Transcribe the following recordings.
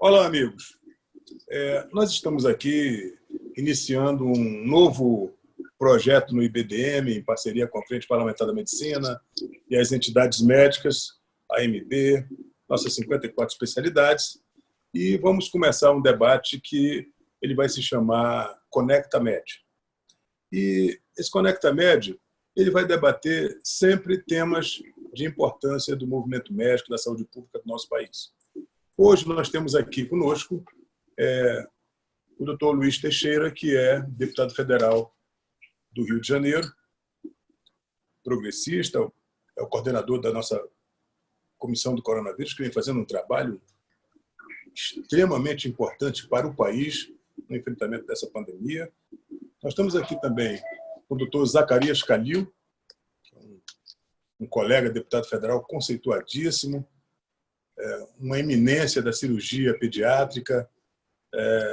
Olá, amigos. Nós estamos aqui iniciando um novo projeto no IBDM, em parceria com a Frente Parlamentar da Medicina e as entidades médicas, a AMB, nossas 54 especialidades, e vamos começar um debate que ele vai se chamar Conecta Med. E esse Conecta Med, ele vai debater sempre temas de importância do movimento médico, da saúde pública do nosso país. Hoje nós temos aqui conosco o Dr. Luiz Teixeira, que é deputado federal do Rio de Janeiro, progressista, é o coordenador da nossa Comissão do Coronavírus, que vem fazendo um trabalho extremamente importante para o país no enfrentamento dessa pandemia. Nós estamos aqui também com o Dr. Zacarias Calil, um colega deputado federal conceituadíssimo, uma eminência da cirurgia pediátrica,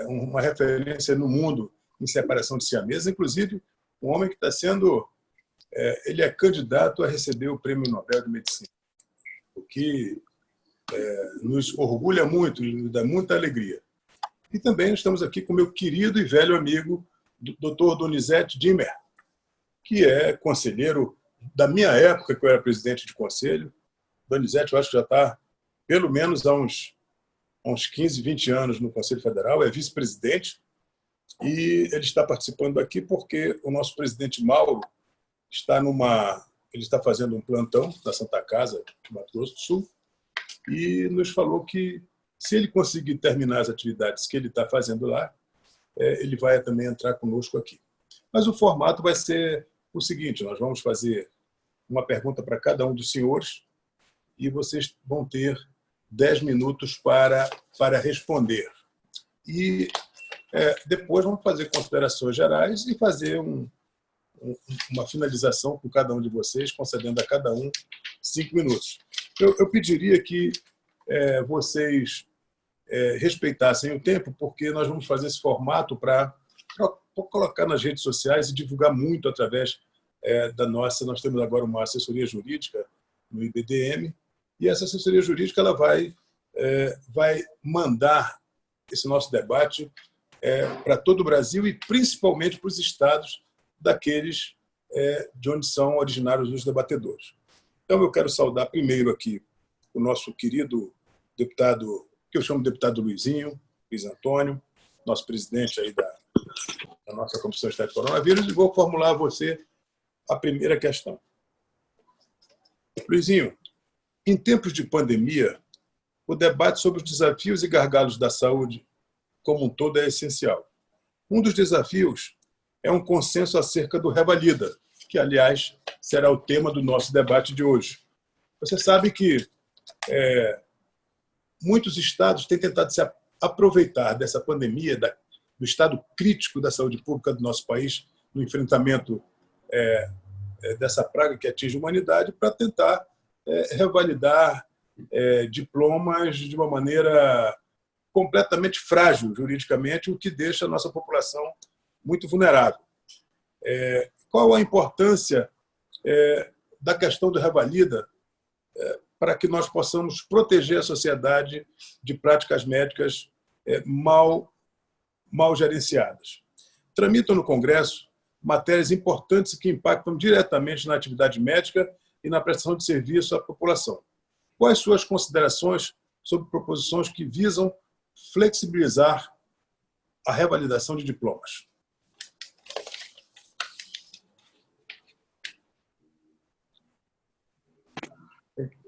uma referência no mundo em separação de siameses, inclusive um homem que está sendo... ele é candidato a receber o Prêmio Nobel de Medicina, o que nos orgulha muito e nos dá muita alegria. E também estamos aqui com meu querido e velho amigo, Dr. Donizete Dimmer, que é conselheiro da minha época, que eu era presidente de conselho. Donizete, eu acho que já está pelo menos há uns 15, 20 anos no Conselho Federal, é vice-presidente, e ele está participando aqui porque o nosso presidente Mauro ele está fazendo um plantão na Santa Casa, de Mato Grosso do Sul, e nos falou que, se ele conseguir terminar as atividades que ele está fazendo lá, ele vai também entrar conosco aqui. Mas o formato vai ser o seguinte: nós vamos fazer uma pergunta para cada um dos senhores e vocês vão ter 10 minutos para responder. E depois vamos fazer considerações gerais e fazer uma finalização com cada um de vocês, concedendo a cada um 5 minutos. Eu pediria que vocês respeitassem o tempo, porque nós vamos fazer esse formato para colocar nas redes sociais e divulgar muito através da nossa... Nós temos agora uma assessoria jurídica no IBDM, e essa assessoria jurídica ela vai mandar esse nosso debate para todo o Brasil e principalmente para os estados daqueles de onde são originários os debatedores. Então, eu quero saudar primeiro aqui o nosso querido deputado, que eu chamo de deputado Luizinho, Luiz Antônio, nosso presidente aí da nossa Comissão Estadual de Coronavírus, e vou formular a você a primeira questão. Luizinho, em tempos de pandemia, o debate sobre os desafios e gargalos da saúde como um todo é essencial. Um dos desafios é um consenso acerca do Revalida, que, aliás, será o tema do nosso debate de hoje. Você sabe que muitos estados têm tentado se aproveitar dessa pandemia, do estado crítico da saúde pública do nosso país, no enfrentamento dessa praga que atinge a humanidade, para tentar revalidar diplomas de uma maneira completamente frágil juridicamente, o que deixa a nossa população muito vulnerável. Qual a importância da questão do Revalida para que nós possamos proteger a sociedade de práticas médicas mal gerenciadas? Tramitam no Congresso matérias importantes que impactam diretamente na atividade médica e na prestação de serviço à população. Quais suas considerações sobre proposições que visam flexibilizar a revalidação de diplomas?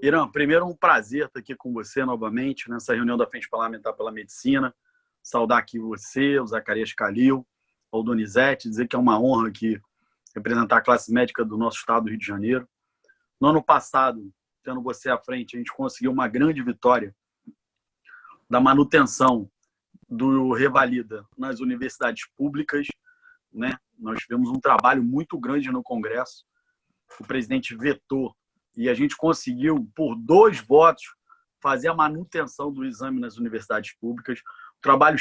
Irã, primeiro um prazer estar aqui com você novamente nessa reunião da Frente Parlamentar pela Medicina. Saudar aqui você, o Zacarias Calil, o Donizete, dizer que é uma honra aqui representar a classe médica do nosso estado do Rio de Janeiro. No ano passado, tendo você à frente, a gente conseguiu uma grande vitória da manutenção do Revalida nas universidades públicas, né? Nós tivemos um trabalho muito grande no Congresso. O presidente vetou e a gente conseguiu, por 2 votos, fazer a manutenção do exame nas universidades públicas. Um trabalho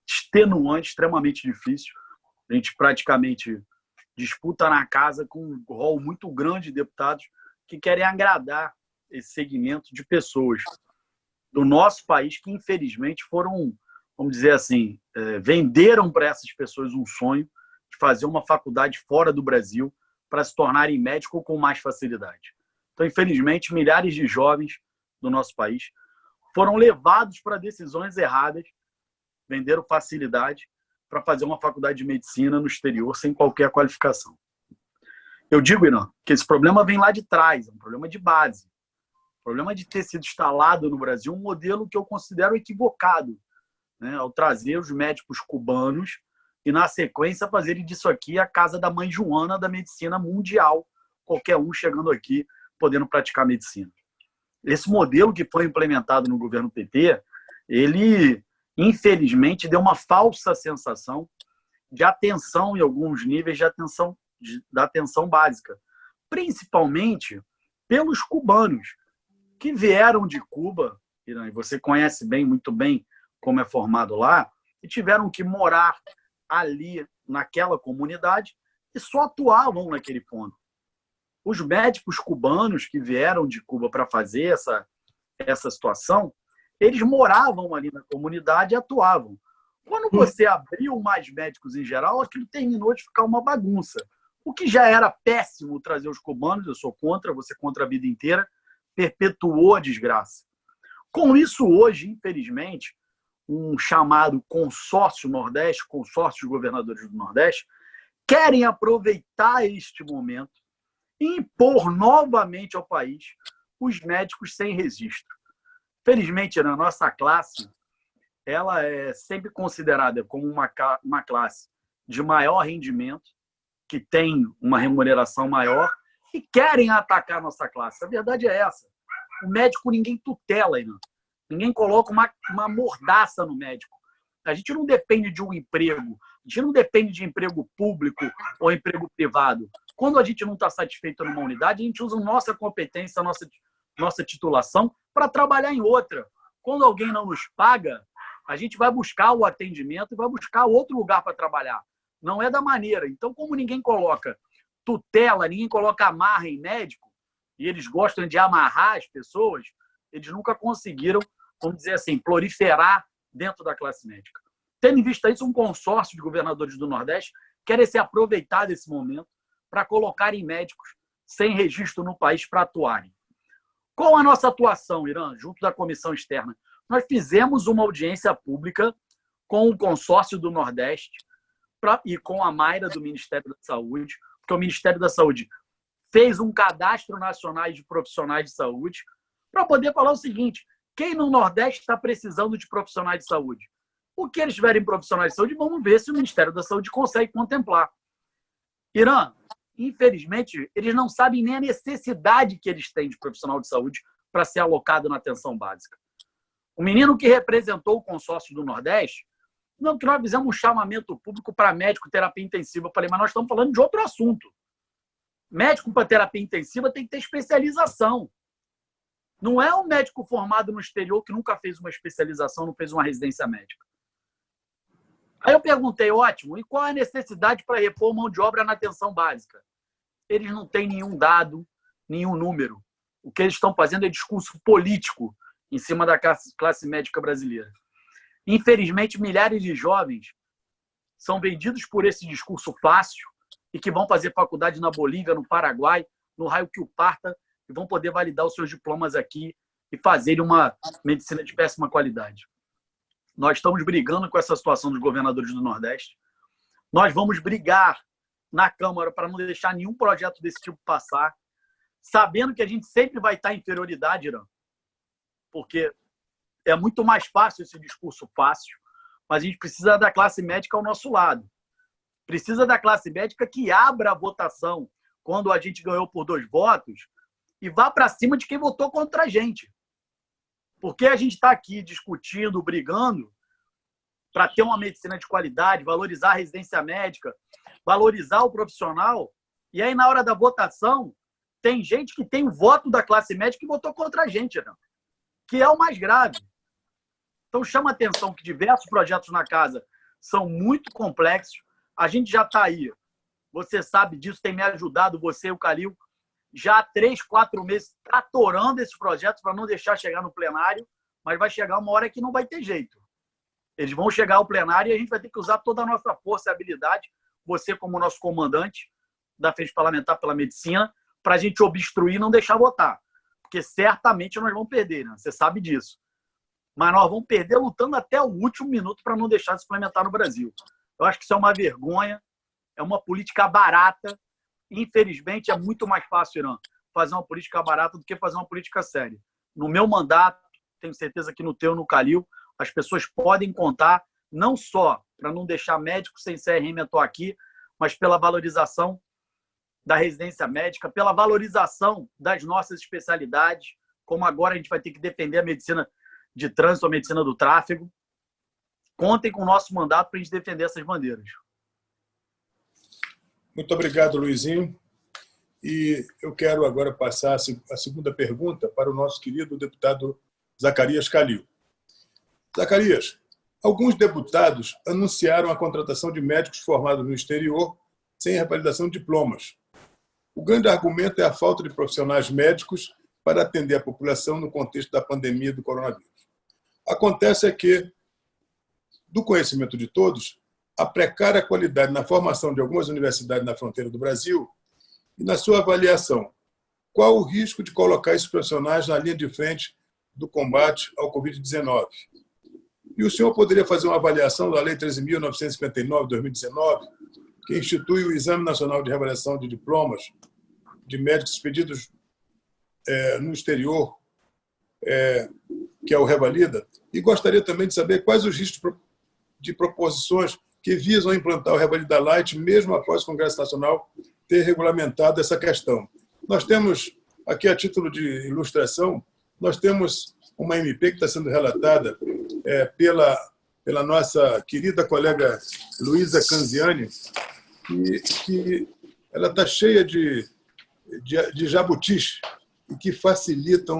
extenuante, extremamente difícil. A gente praticamente disputa na casa com um rol muito grande de deputados que querem agradar esse segmento de pessoas. do nosso país que, infelizmente, foram, vamos dizer assim, venderam para essas pessoas um sonho de fazer uma faculdade fora do Brasil para se tornarem médicos com mais facilidade. Então, infelizmente, milhares de jovens do nosso país foram levados para decisões erradas, venderam facilidade para fazer uma faculdade de medicina no exterior sem qualquer qualificação. Eu digo, Irã, que esse problema vem lá de trás, é um problema de base. O problema de ter sido instalado no Brasil um modelo que eu considero equivocado, né, ao trazer os médicos cubanos e, na sequência, fazerem disso aqui a casa da mãe Joana da medicina mundial, qualquer um chegando aqui podendo praticar medicina. Esse modelo que foi implementado no governo PT, ele, infelizmente, deu uma falsa sensação de atenção em alguns níveis da atenção básica, principalmente pelos cubanos que vieram de Cuba, e você conhece muito bem como é formado lá, e tiveram que morar ali naquela comunidade e só atuavam naquele ponto. Os médicos cubanos que vieram de Cuba para fazer essa situação, eles moravam ali na comunidade e atuavam. Quando você abriu mais médicos em geral, aquilo terminou de ficar uma bagunça. O que já era péssimo trazer os cubanos, eu sou contra, você contra a vida inteira, perpetuou a desgraça. Com isso, hoje, infelizmente, um chamado Consórcio Nordeste, Consórcio de Governadores do Nordeste, querem aproveitar este momento e impor novamente ao país os médicos sem registro. Felizmente, na nossa classe, ela é sempre considerada como uma classe de maior rendimento, que tem uma remuneração maior, e querem atacar a nossa classe. A verdade é essa. O médico ninguém tutela ainda. Ninguém coloca uma mordaça no médico. A gente não depende de um emprego. A gente não depende de emprego público ou emprego privado. Quando a gente não está satisfeito numa unidade, a gente usa nossa competência, nossa titulação para trabalhar em outra. Quando alguém não nos paga, a gente vai buscar o atendimento e vai buscar outro lugar para trabalhar. Não é da maneira. Então, como ninguém coloca tutela, ninguém coloca amarra em médico, e eles gostam de amarrar as pessoas, eles nunca conseguiram, vamos dizer assim, proliferar dentro da classe médica. Tendo em vista isso, um consórcio de governadores do Nordeste quer se aproveitar desse momento para colocarem médicos sem registro no país para atuarem. Qual a nossa atuação, Irã, junto da comissão externa? Nós fizemos uma audiência pública com o consórcio do Nordeste e com a Mayra do Ministério da Saúde, porque o Ministério da Saúde fez um cadastro nacional de profissionais de saúde para poder falar o seguinte: quem no Nordeste está precisando de profissionais de saúde? O que eles tiverem profissionais de saúde, vamos ver se o Ministério da Saúde consegue contemplar. Irã, infelizmente, eles não sabem nem a necessidade que eles têm de profissional de saúde para ser alocado na atenção básica. O menino que representou o consórcio do Nordeste, não, que nós fizemos um chamamento público para médico terapia intensiva. Eu falei, mas nós estamos falando de outro assunto. Médico para terapia intensiva tem que ter especialização. Não é um médico formado no exterior que nunca fez uma especialização, não fez uma residência médica. Aí eu perguntei, ótimo, e qual é a necessidade para repor mão de obra na atenção básica? Eles não têm nenhum dado, nenhum número. O que eles estão fazendo é discurso político em cima da classe médica brasileira. Infelizmente, milhares de jovens são vendidos por esse discurso fácil e que vão fazer faculdade na Bolívia, no Paraguai, no raio que o parta, e vão poder validar os seus diplomas aqui e fazer uma medicina de péssima qualidade. Nós estamos brigando com essa situação dos governadores do Nordeste. Nós vamos brigar na Câmara para não deixar nenhum projeto desse tipo passar, sabendo que a gente sempre vai estar em inferioridade, Irã, porque é muito mais fácil esse discurso fácil, mas a gente precisa da classe médica ao nosso lado. Precisa da classe médica que abra a votação quando a gente ganhou por 2 votos e vá para cima de quem votou contra a gente. Porque a gente está aqui discutindo, brigando para ter uma medicina de qualidade, valorizar a residência médica, valorizar o profissional, e aí na hora da votação tem gente que tem o voto da classe médica que votou contra a gente, né? Que é o mais grave. Então chama a atenção que diversos projetos na casa são muito complexos. A gente já está aí, você sabe disso, tem me ajudado, você e o Calil, já há 3, 4 meses tratorando esses projetos para não deixar chegar no plenário, mas vai chegar uma hora que não vai ter jeito. Eles vão chegar ao plenário e a gente vai ter que usar toda a nossa força e habilidade, você como nosso comandante da Frente Parlamentar pela Medicina, para a gente obstruir e não deixar votar. Porque certamente nós vamos perder, né? Você sabe disso. Mas nós vamos perder lutando até o último minuto para não deixar de se implementar no Brasil. Eu acho que isso é uma vergonha, é uma política barata. Infelizmente, é muito mais fácil, Irã, fazer uma política barata do que fazer uma política séria. No meu mandato, tenho certeza que no teu, no Calil, as pessoas podem contar, não só para não deixar médico sem CRM atuar aqui, mas pela valorização da residência médica, pela valorização das nossas especialidades, como agora a gente vai ter que defender a medicina de trânsito, a medicina do tráfego. Contem com o nosso mandato para a gente defender essas bandeiras. Muito obrigado, Luizinho. E eu quero agora passar a segunda pergunta para o nosso querido deputado Zacarias Calil. Zacarias, alguns deputados anunciaram a contratação de médicos formados no exterior sem revalidação de diplomas. O grande argumento é a falta de profissionais médicos para atender a população no contexto da pandemia do coronavírus. Acontece é que, do conhecimento de todos, a precária qualidade na formação de algumas universidades na fronteira do Brasil e na sua avaliação, qual o risco de colocar esses profissionais na linha de frente do combate ao Covid-19? E o senhor poderia fazer uma avaliação da Lei 13.959, de 2019, que institui o Exame Nacional de Revalidação de Diplomas de médicos expedidos no exterior, que é o Revalida, e gostaria também de saber quais os riscos de proposições que visam implantar o Revalida Light, mesmo após o Congresso Nacional ter regulamentado essa questão. Nós temos, aqui a título de ilustração, nós temos uma MP que está sendo relatada pela nossa querida colega Luísa Canziani, que ela está cheia de jabutis e que facilita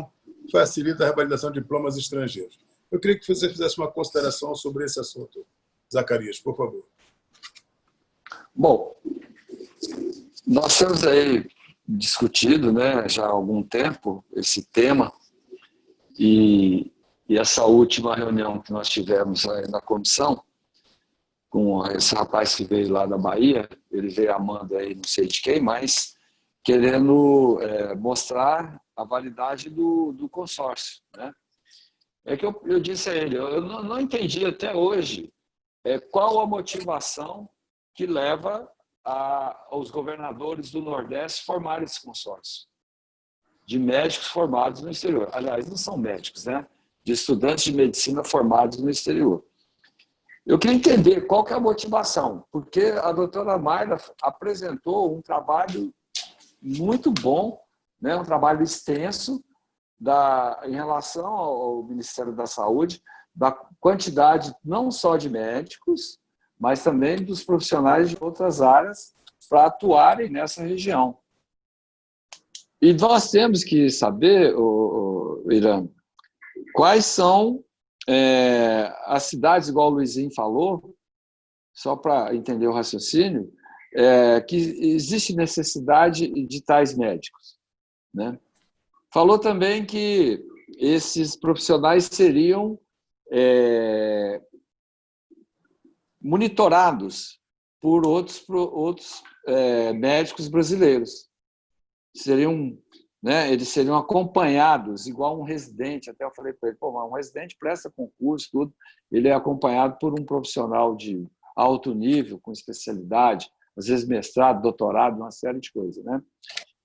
a revalidação de diplomas estrangeiros. Eu queria que você fizesse uma consideração sobre esse assunto, Zacarias, por favor. Bom, nós temos aí discutido, né, já há algum tempo esse tema, e essa última reunião que nós tivemos aí na comissão, com esse rapaz que veio lá da Bahia, ele veio amando aí não sei de quem, mas querendo mostrar a validade do consórcio, né? É que eu disse a ele, eu não entendi até hoje qual a motivação que leva os governadores do Nordeste formarem esse consórcio de médicos formados no exterior. Aliás, não são médicos, né? De estudantes de medicina formados no exterior. Eu queria entender qual que é a motivação, porque a doutora Mayra apresentou um trabalho muito bom, né? Um trabalho extenso em relação ao Ministério da Saúde, da quantidade não só de médicos, mas também dos profissionais de outras áreas para atuarem nessa região. E nós temos que saber, Irã, quais são as cidades, igual o Luizinho falou, só para entender o raciocínio, que existe necessidade de tais médicos, né? Falou também que esses profissionais seriam monitorados por outros médicos brasileiros. Eles seriam acompanhados, igual um residente. Até eu falei para ele, um residente presta concurso, tudo, ele é acompanhado por um profissional de alto nível, com especialidade, às vezes mestrado, doutorado, uma série de coisas, né?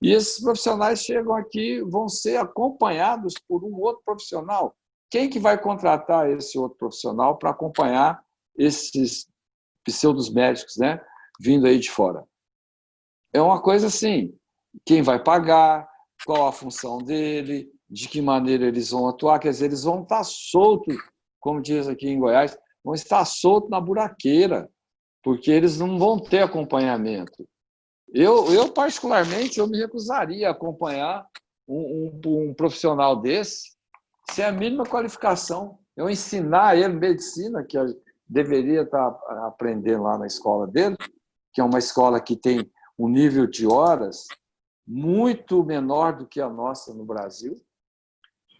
E esses profissionais chegam aqui, vão ser acompanhados por um outro profissional. Quem que vai contratar esse outro profissional para acompanhar esses pseudos médicos, né, vindo aí de fora? É uma coisa assim, quem vai pagar, qual a função dele, de que maneira eles vão atuar, quer dizer, eles vão estar soltos, como diz aqui em Goiás, vão estar soltos na buraqueira, porque eles não vão ter acompanhamento. Eu particularmente, eu me recusaria a acompanhar um profissional desse sem a mínima qualificação. Eu ensinar ele medicina, que eu deveria estar aprendendo lá na escola dele, que é uma escola que tem um nível de horas muito menor do que a nossa no Brasil.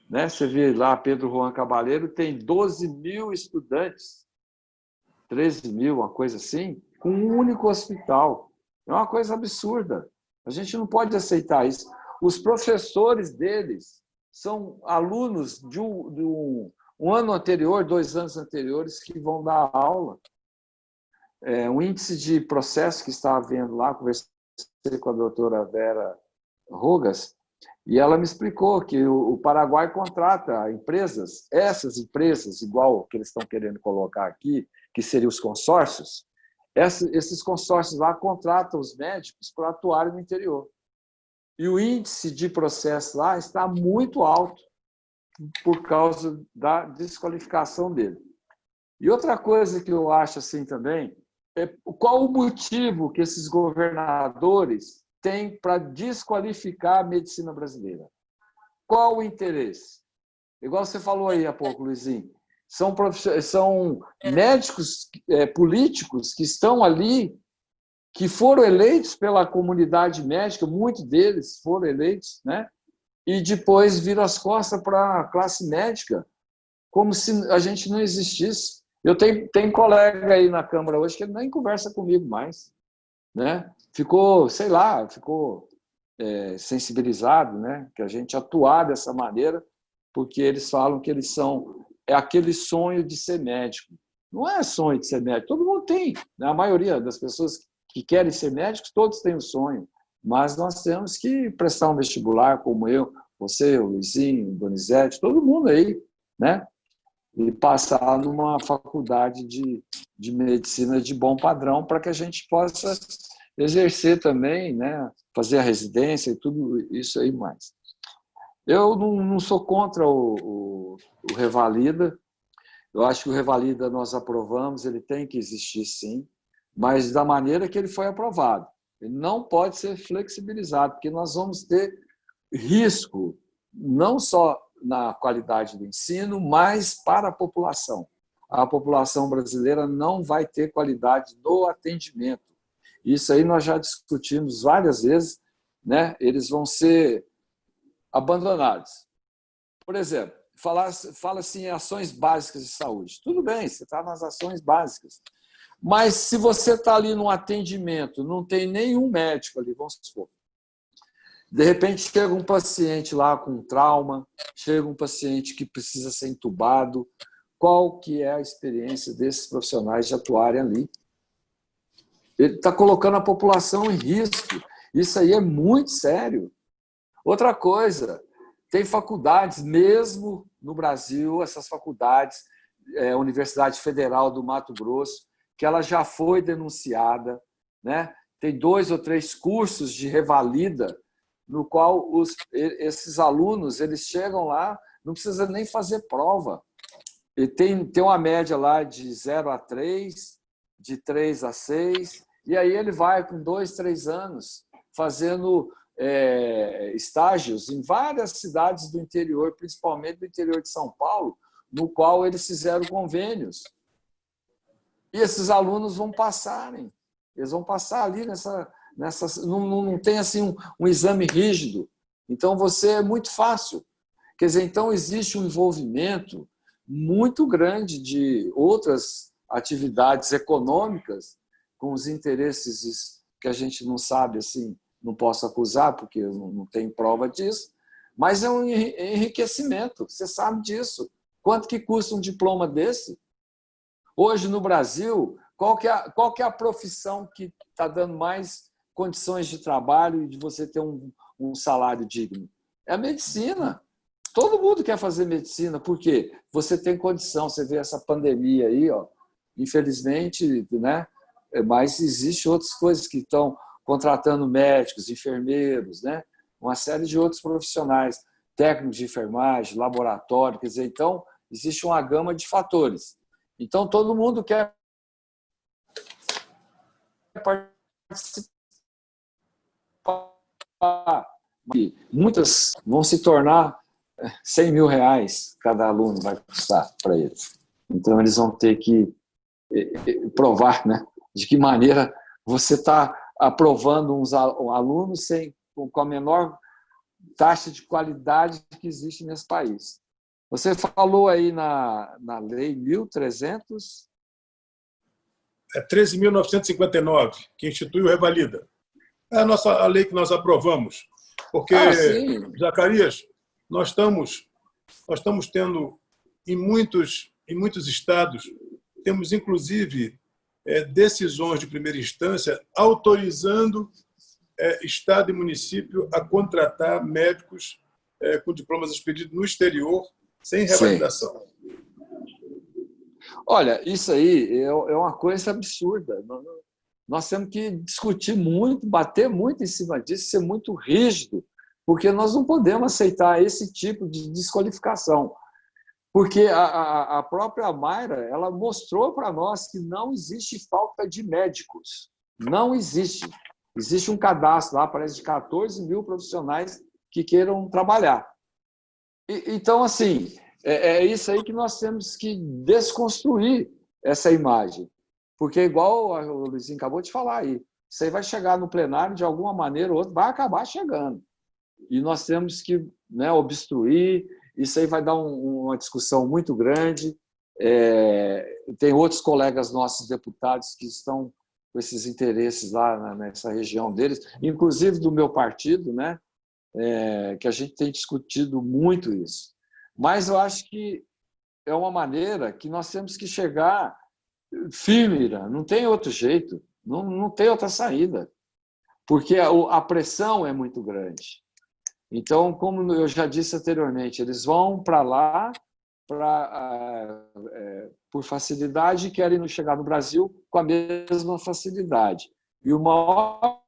né? Você vê lá, Pedro Juan Cabaleiro tem 12 mil estudantes, 13 mil, uma coisa assim, com um único hospital. É uma coisa absurda. A gente não pode aceitar isso. Os professores deles são alunos de um ano anterior, 2 anos anteriores, que vão dar aula. Um índice de processo que estava havendo lá, conversei com a doutora Vera Rogas, e ela me explicou que o Paraguai contrata empresas, essas empresas, igual que eles estão querendo colocar aqui, que seriam os consórcios, esses consórcios lá contratam os médicos para atuarem no interior. E o índice de processo lá está muito alto por causa da desqualificação dele. E outra coisa que eu acho assim também é qual o motivo que esses governadores têm para desqualificar a medicina brasileira. Qual o interesse? Igual você falou aí há pouco, Luizinho, são médicos políticos que estão ali, que foram eleitos pela comunidade médica, muitos deles foram eleitos, né? E depois viram as costas para a classe médica, como se a gente não existisse. Eu tenho colega aí na Câmara hoje que ele nem conversa comigo mais, né? Ficou, sei lá, sensibilizado, né? Que a gente atuar dessa maneira, porque eles falam que eles são aquele sonho de ser médico. Não é sonho de ser médico, todo mundo tem, né? A maioria das pessoas que querem ser médicos, todos têm o sonho, mas nós temos que prestar um vestibular, como eu, você, o Luizinho, o Donizete, todo mundo aí, né? E passar numa faculdade de medicina de bom padrão para que a gente possa exercer também, né? Fazer a residência e tudo isso aí mais. Eu não sou contra o Revalida. Eu acho que o Revalida nós aprovamos, ele tem que existir sim, mas da maneira que ele foi aprovado. Ele não pode ser flexibilizado, porque nós vamos ter risco, não só na qualidade do ensino, mas para a população. A população brasileira não vai ter qualidade no atendimento. Isso aí nós já discutimos várias vezes, né? Eles vão ser abandonados. Por exemplo, fala-se em ações básicas de saúde. Tudo bem, você está nas ações básicas. Mas se você está ali no atendimento, não tem nenhum médico ali, vamos supor. De repente chega um paciente lá com trauma, chega um paciente que precisa ser entubado. Qual que é a experiência desses profissionais de atuarem ali? Ele está colocando a população em risco. Isso aí é muito sério. Outra coisa, tem faculdades, mesmo no Brasil, essas faculdades, Universidade Federal do Mato Grosso, que ela já foi denunciada, né? Tem 2 ou 3 cursos de revalida, no qual esses alunos eles chegam lá, não precisa nem fazer prova. E tem uma média lá de 0 a 3, de 3 a 6, e aí ele vai com 2, 3 anos fazendo estágios em várias cidades do interior, principalmente do interior de São Paulo, no qual eles fizeram convênios. E esses alunos vão passarem. Eles vão passar ali não tem assim um exame rígido. Então, é muito fácil. Quer dizer, então existe um envolvimento muito grande de outras atividades econômicas com os interesses que a gente não sabe, assim, não posso acusar, porque eu não tenho prova disso, mas é um enriquecimento, você sabe disso. Quanto que custa um diploma desse? Hoje, no Brasil, qual que é a profissão que está dando mais condições de trabalho e de você ter um salário digno? É a medicina. Todo mundo quer fazer medicina, por quê? Você tem condição, você vê essa pandemia aí, ó, infelizmente, né? Mas existem outras coisas que estão contratando médicos, enfermeiros, né? Uma série de outros profissionais, técnicos de enfermagem, laboratório, quer dizer, então, existe uma gama de fatores. Então, todo mundo quer participar. Muitas vão se tornar 100 mil reais cada aluno vai custar para eles. Então, eles vão ter que provar, né, de que maneira você está aprovando uns alunos com a menor taxa de qualidade que existe nesse país. Você falou aí na Lei 1.300... É 13.959, que institui o Revalida. É a lei que nós aprovamos. Porque, Zacarias, nós estamos tendo, em muitos estados, temos, inclusive, decisões de primeira instância autorizando Estado e município a contratar médicos com diplomas expedidos no exterior, sem revalidação. Sim. Olha, isso aí é uma coisa absurda. Nós temos que discutir muito, bater muito em cima disso, ser muito rígido, porque nós não podemos aceitar esse tipo de desqualificação. Porque a própria Mayra, ela mostrou para nós que não existe falta de médicos. Não existe. Existe um cadastro lá, parece de 14 mil profissionais que queiram trabalhar. Então, assim, é isso aí que nós temos que desconstruir essa imagem. Porque, igual o Luizinho acabou de falar aí, isso aí vai chegar no plenário de alguma maneira ou outra, vai acabar chegando. E nós temos que, né, obstruir. Isso aí vai dar uma discussão muito grande. Tem outros colegas nossos deputados que estão com esses interesses lá nessa região deles, inclusive do meu partido, né, que a gente tem discutido muito isso. Mas eu acho que é uma maneira que nós temos que chegar firme, não tem outro jeito, não tem outra saída, porque a pressão é muito grande. Então, como eu já disse anteriormente, eles vão para lá por facilidade e querem chegar no Brasil com a mesma facilidade. E o maior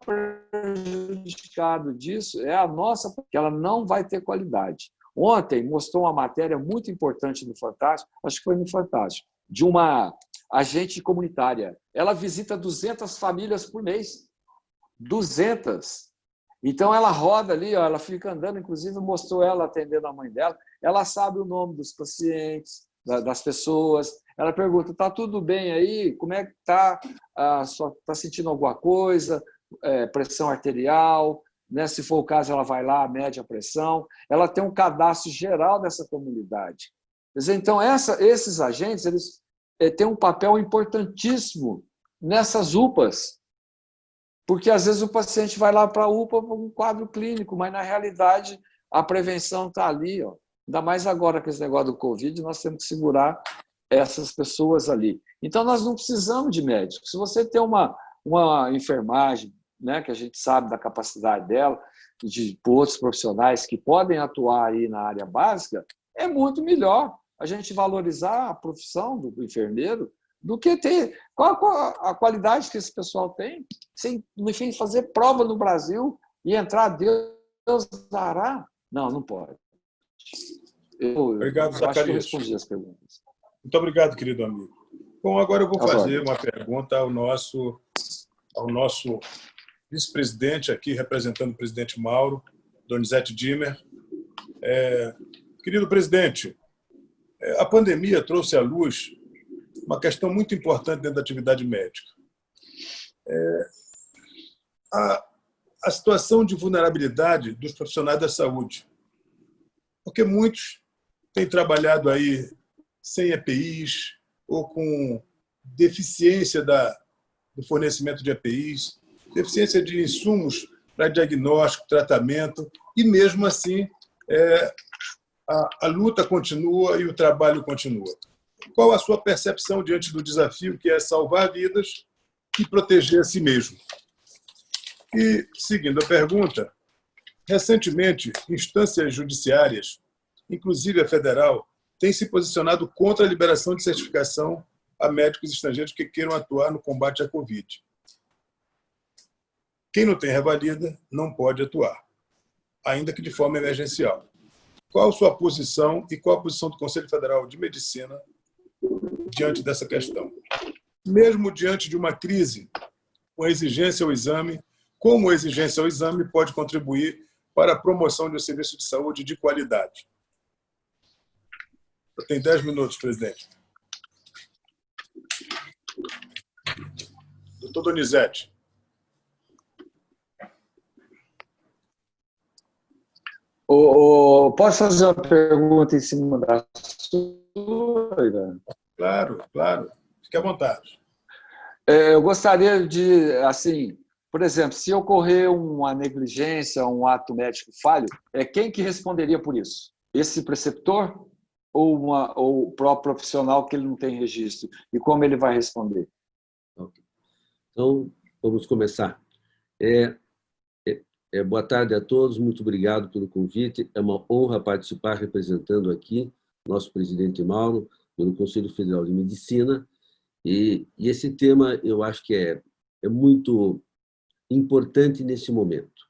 prejudicado disso é a nossa, porque ela não vai ter qualidade. Ontem mostrou uma matéria muito importante no Fantástico, acho que foi no Fantástico, de uma agente comunitária. Ela visita 200 famílias por mês. 200. Então, ela roda ali, ela fica andando, inclusive mostrou ela atendendo a mãe dela, ela sabe o nome dos pacientes, das pessoas, ela pergunta, está tudo bem aí? Como é que está? Está sentindo alguma coisa? Pressão arterial? Né? Se for o caso, ela vai lá, mede a pressão. Ela tem um cadastro geral dessa comunidade. Quer dizer, então, esses agentes eles têm um papel importantíssimo nessas UPAs, porque, às vezes, o paciente vai lá para a UPA por um quadro clínico, mas, na realidade, a prevenção está ali. Ó. Ainda mais agora com esse negócio do Covid, nós temos que segurar essas pessoas ali. Então, nós não precisamos de médicos. Se você tem uma enfermagem, né, que a gente sabe da capacidade dela, de outros profissionais que podem atuar aí na área básica, é muito melhor a gente valorizar a profissão do enfermeiro do que ter... Qual a qualidade que esse pessoal tem? Sem, no fim, fazer prova no Brasil e entrar, Deus dará? Não pode. Obrigado, Zacarias. Acho que eu respondi as perguntas. Muito obrigado, querido amigo. Bom, agora eu vou fazer uma pergunta ao nosso vice-presidente aqui, representando o presidente Mauro, Donizete Dimmer. Querido presidente, a pandemia trouxe à luz uma questão muito importante dentro da atividade médica. A situação de vulnerabilidade dos profissionais da saúde. Porque muitos têm trabalhado aí sem EPIs ou com deficiência do fornecimento de EPIs, deficiência de insumos para diagnóstico, tratamento, e mesmo assim a luta continua e o trabalho continua. Qual a sua percepção diante do desafio que é salvar vidas e proteger a si mesmo? E, seguindo a pergunta, recentemente, instâncias judiciárias, inclusive a federal, têm se posicionado contra a liberação de certificação a médicos estrangeiros que queiram atuar no combate à Covid. Quem não tem revalida não pode atuar, ainda que de forma emergencial. Qual a sua posição e qual a posição do Conselho Federal de Medicina diante dessa questão? Mesmo diante de uma crise com a exigência ao exame, como a exigência ao exame pode contribuir para a promoção de um serviço de saúde de qualidade? Eu tenho 10 minutos, presidente. Doutor Donizete. Posso fazer uma pergunta em cima da sua, Ivan? Claro, claro. Fique à vontade. Eu gostaria de, assim, por exemplo, se ocorrer uma negligência, um ato médico falho, quem que responderia por isso? Esse preceptor ou o próprio profissional que ele não tem registro? E como ele vai responder? Ok. Então, vamos começar. Boa tarde a todos, muito obrigado pelo convite. É uma honra participar representando aqui nosso presidente Mauro, pelo Conselho Federal de Medicina. E esse tema eu acho que é muito importante nesse momento.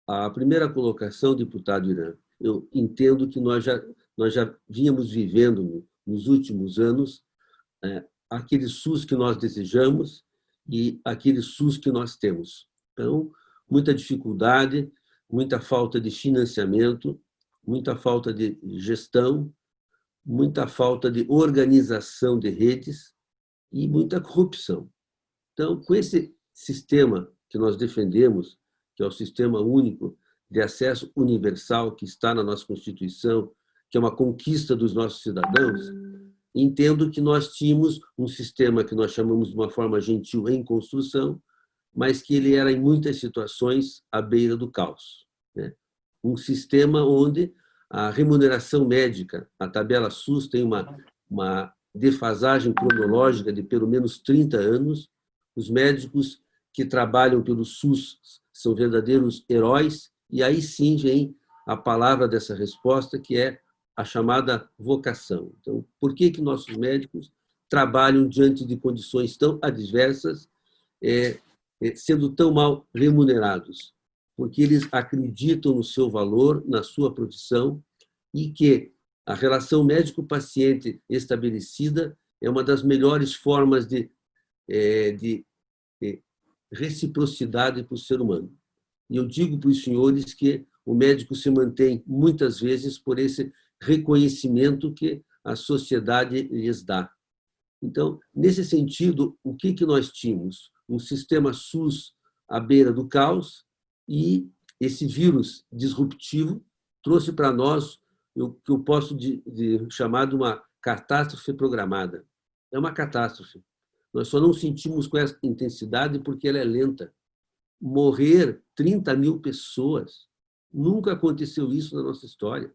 A primeira colocação, deputado Irã, eu entendo que nós já vínhamos vivendo nos últimos anos aquele SUS que nós desejamos e aquele SUS que nós temos. Então, muita dificuldade, muita falta de financiamento, muita falta de gestão, muita falta de organização de redes e muita corrupção. Então, com esse sistema que nós defendemos, que é o Sistema Único de Acesso Universal, que está na nossa Constituição, que é uma conquista dos nossos cidadãos, entendo que nós tínhamos um sistema que nós chamamos de uma forma gentil em construção, mas que ele era, em muitas situações, à beira do caos. Um sistema onde a remuneração médica, a tabela SUS tem uma defasagem cronológica de pelo menos 30 anos. Os médicos que trabalham pelo SUS são verdadeiros heróis, e aí sim vem a palavra dessa resposta, que é a chamada vocação. Então, por que nossos médicos trabalham diante de condições tão adversas, sendo tão mal remunerados? Porque eles acreditam no seu valor, na sua profissão, e que a relação médico-paciente estabelecida é uma das melhores formas de reciprocidade para o ser humano. E eu digo para os senhores que o médico se mantém, muitas vezes, por esse reconhecimento que a sociedade lhes dá. Então, nesse sentido, o que nós tínhamos? Um sistema SUS à beira do caos, e esse vírus disruptivo trouxe para nós o que eu posso chamar de uma catástrofe programada. É uma catástrofe. Nós só não sentimos com essa intensidade porque ela é lenta. Morrer 30 mil pessoas, nunca aconteceu isso na nossa história.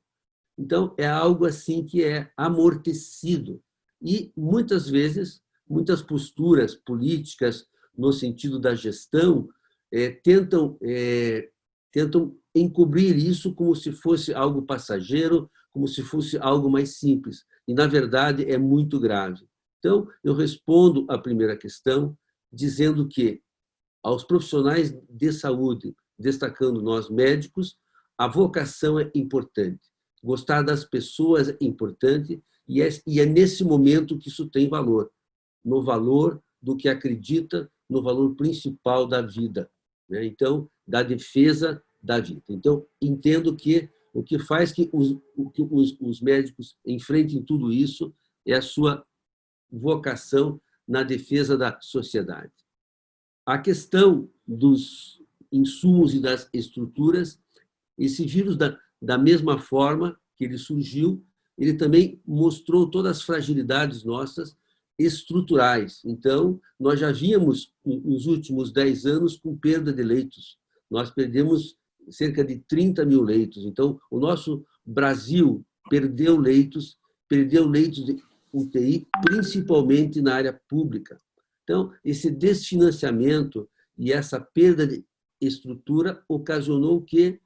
Então, é algo assim que é amortecido. E, muitas vezes, muitas posturas políticas, no sentido da gestão, tentam encobrir isso como se fosse algo passageiro, como se fosse algo mais simples. E, na verdade, é muito grave. Então, eu respondo à primeira questão dizendo que, aos profissionais de saúde, destacando nós médicos, a vocação é importante. Gostar das pessoas é importante, e é nesse momento que isso tem valor, no valor do que acredita, no valor principal da vida, então, da defesa da vida. Então, entendo que o que faz que os médicos enfrentem tudo isso é a sua vocação na defesa da sociedade. A questão dos insumos e das estruturas, esse vírus, da mesma forma que ele surgiu, ele também mostrou todas as fragilidades nossas estruturais. Então, nós já víamos, nos últimos 10 anos, com perda de leitos. Nós perdemos cerca de 30 mil leitos. Então, o nosso Brasil perdeu leitos de UTI, principalmente na área pública. Então, esse desfinanciamento e essa perda de estrutura ocasionou que,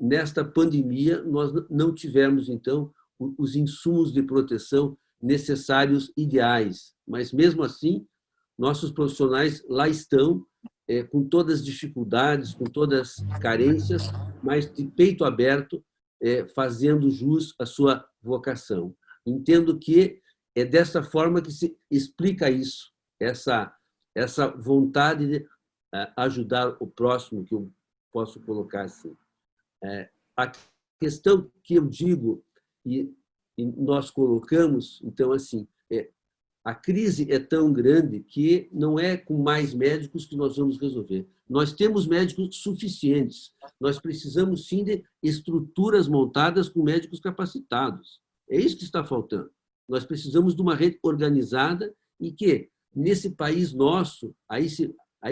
nesta pandemia, nós não tivemos, então, os insumos de proteção necessários, ideais. Mas, mesmo assim, nossos profissionais lá estão, com todas as dificuldades, com todas as carências, mas de peito aberto, fazendo jus à sua vocação. Entendo que é dessa forma que se explica isso, essa vontade de ajudar o próximo, que eu posso colocar assim. A questão que eu digo, e nós colocamos, então, assim, A crise é tão grande que não é com mais médicos que nós vamos resolver. Nós temos médicos suficientes. Nós precisamos, sim, de estruturas montadas com médicos capacitados. É isso que está faltando. Nós precisamos de uma rede organizada e que, nesse país nosso, aí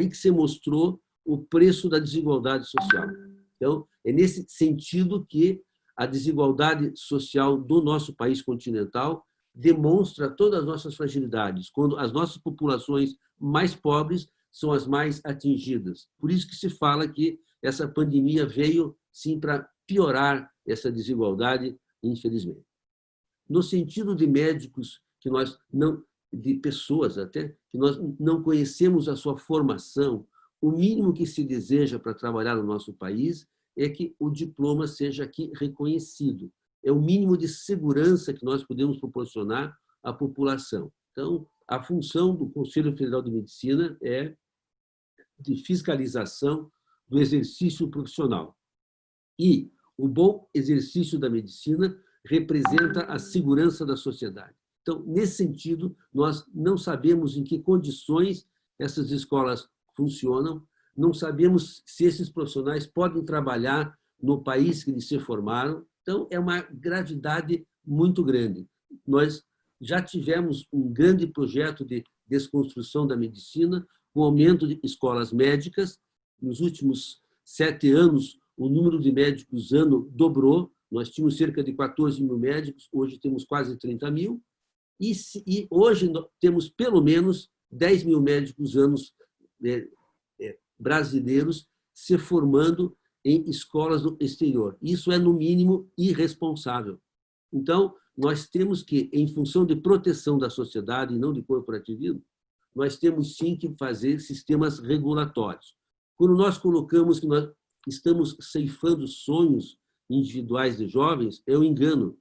que se mostrou o preço da desigualdade social. Então, é nesse sentido que a desigualdade social do nosso país continental demonstra todas as nossas fragilidades, quando as nossas populações mais pobres são as mais atingidas. Por isso que se fala que essa pandemia veio, sim, para piorar essa desigualdade, infelizmente. No sentido de médicos que nós não, de pessoas até, que nós não conhecemos a sua formação, o mínimo que se deseja para trabalhar no nosso país é que o diploma seja aqui reconhecido. É o mínimo de segurança que nós podemos proporcionar à população. Então, a função do Conselho Federal de Medicina é de fiscalização do exercício profissional. E o bom exercício da medicina representa a segurança da sociedade. Então, nesse sentido, nós não sabemos em que condições essas escolas funcionam, não sabemos se esses profissionais podem trabalhar no país que eles se formaram. Então, é uma gravidade muito grande. Nós já tivemos um grande projeto de desconstrução da medicina, com aumento de escolas médicas. Nos últimos 7 anos, o número de médicos ano dobrou. Nós tínhamos cerca de 14 mil médicos, hoje temos quase 30 mil. E hoje temos pelo menos 10 mil médicos anos brasileiros se formando em escolas do exterior. Isso é, no mínimo, irresponsável. Então, nós temos que, em função de proteção da sociedade e não de corporativismo, nós temos, sim, que fazer sistemas regulatórios. Quando nós colocamos que nós estamos ceifando sonhos individuais de jovens, é um engano.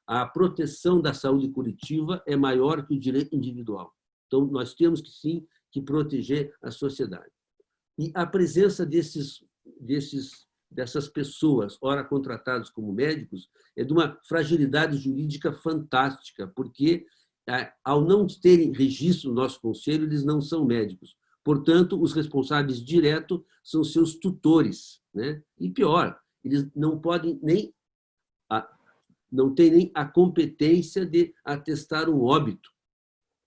A proteção da saúde coletiva é maior que o direito individual. Então, nós temos que, sim, que proteger a sociedade. E a presença dessas pessoas, ora contratadas como médicos, é de uma fragilidade jurídica fantástica, porque, ao não terem registro no nosso conselho, eles não são médicos. Portanto, os responsáveis diretos são seus tutores, né? E pior, eles não podem não têm nem a competência de atestar um óbito,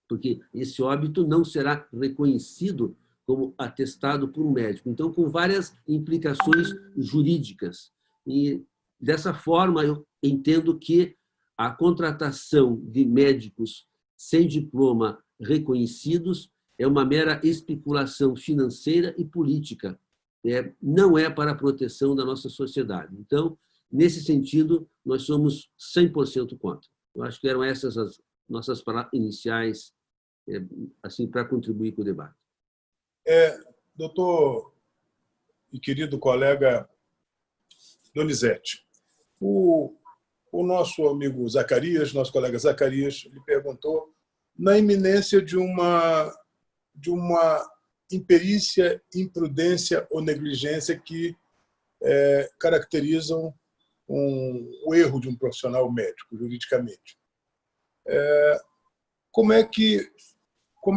porque esse óbito não será reconhecido como atestado por um médico. Então, com várias implicações jurídicas. E, dessa forma, eu entendo que a contratação de médicos sem diploma reconhecidos é uma mera especulação financeira e política. Não é para a proteção da nossa sociedade. Então, nesse sentido, nós somos 100% contra. Eu acho que eram essas as nossas palavras iniciais, assim, para contribuir com o debate. Doutor e querido colega Donizete, o nosso amigo Zacarias, nosso colega Zacarias, lhe perguntou na iminência de uma imperícia, imprudência ou negligência que caracterizam o erro de um profissional médico, juridicamente. Como